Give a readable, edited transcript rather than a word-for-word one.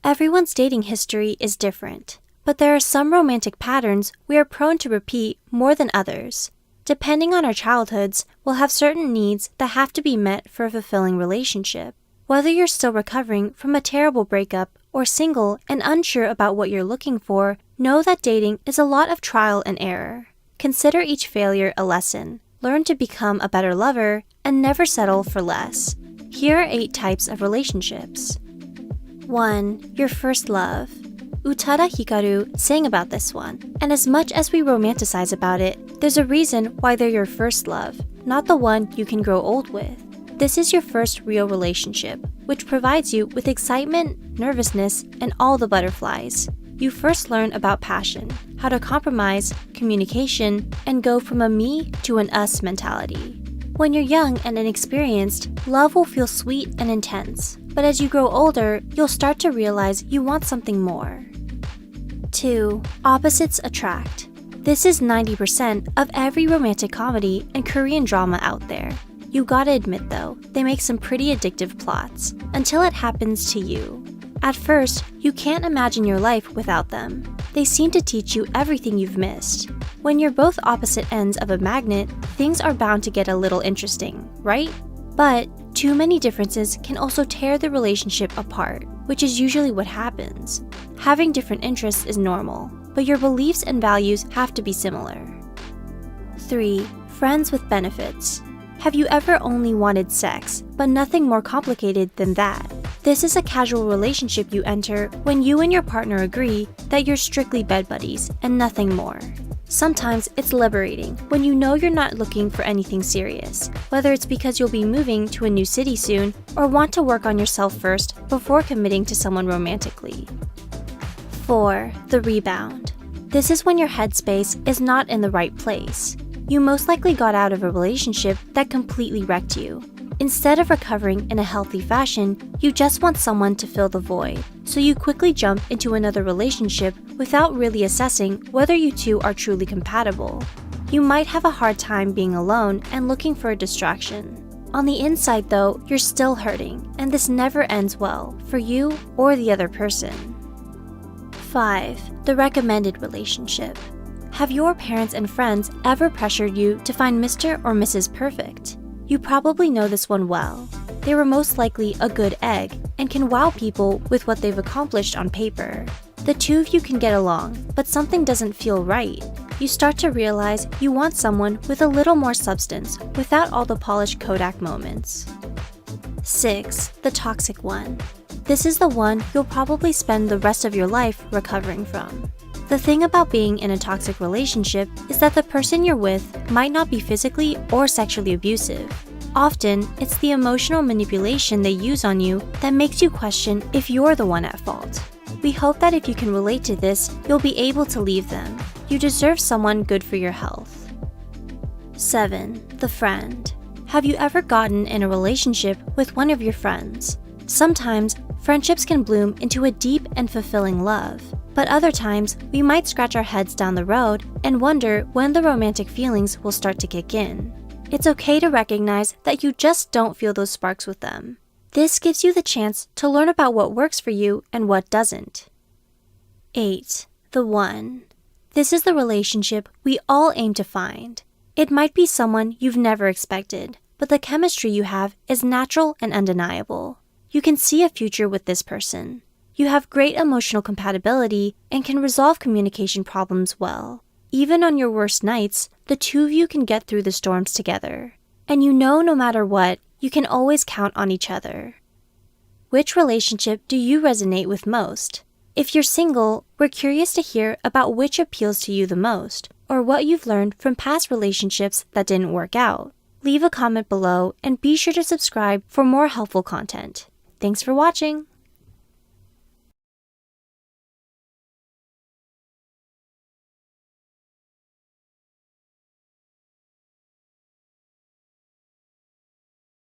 Everyone's dating history is different, but there are some romantic patterns we are prone to repeat more than others. Depending on our childhoods, we'll have certain needs that have to be met for a fulfilling relationship. Whether you're still recovering from a terrible breakup or single and unsure about what you're looking for, know that dating is a lot of trial and error. Consider each failure a lesson. Learn to become a better lover and never settle for less. Here are 8 types of relationships. 1. Your first love. Utada Hikaru sang about this one, and as much as we romanticize about it, there's a reason why they're your first love, not the one you can grow old with. This is your first real relationship, which provides you with excitement, nervousness, and all the butterflies. You first learn about passion, how to compromise, communication, and go from a me to an us mentality. When you're young and inexperienced, love will feel sweet and intense, but as you grow older, you'll start to realize you want something more. 2. Opposites attract. This is 90% of every romantic comedy and Korean drama out there. You gotta admit though, they make some pretty addictive plots, until it happens to you. At first, you can't imagine your life without them. They seem to teach you everything you've missed. When you're both opposite ends of a magnet, things are bound to get a little interesting, right? But too many differences can also tear the relationship apart, which is usually what happens. Having different interests is normal, but your beliefs and values have to be similar. 3. Friends with benefits. Have you ever only wanted sex, but nothing more complicated than that? This is a casual relationship you enter when you and your partner agree that you're strictly bed buddies and nothing more. Sometimes it's liberating when you know you're not looking for anything serious, whether it's because you'll be moving to a new city soon or want to work on yourself first before committing to someone romantically. 4. The rebound. This is when your headspace is not in the right place. You most likely got out of a relationship that completely wrecked you. Instead of recovering in a healthy fashion, you just want someone to fill the void, so you quickly jump into another relationship without really assessing whether you two are truly compatible. You might have a hard time being alone and looking for a distraction. On the inside though, you're still hurting, and this never ends well for you or the other person. 5. The recommended relationship. Have your parents and friends ever pressured you to find Mr. or Mrs. Perfect? You probably know this one well. They were most likely a good egg and can wow people with what they've accomplished on paper. The two of you can get along, but something doesn't feel right. You start to realize you want someone with a little more substance without all the polished Kodak moments. 6. The toxic one. This is the one you'll probably spend the rest of your life recovering from. The thing about being in a toxic relationship is that the person you're with might not be physically or sexually abusive. Often, it's the emotional manipulation they use on you that makes you question if you're the one at fault. We hope that if you can relate to this, you'll be able to leave them. You deserve someone good for your health. 7. The friend. Have you ever gotten in a relationship with one of your friends? Sometimes, friendships can bloom into a deep and fulfilling love. But other times, we might scratch our heads down the road and wonder when the romantic feelings will start to kick in. It's okay to recognize that you just don't feel those sparks with them. This gives you the chance to learn about what works for you and what doesn't. 8. The one. This is the relationship we all aim to find. It might be someone you've never expected, but the chemistry you have is natural and undeniable. You can see a future with this person. You have great emotional compatibility and can resolve communication problems well. Even on your worst nights, the two of you can get through the storms together. And you know no matter what, you can always count on each other. Which relationship do you resonate with most? If you're single, we're curious to hear about which appeals to you the most, or what you've learned from past relationships that didn't work out. Leave a comment below and be sure to subscribe for more helpful content. Thanks for watching!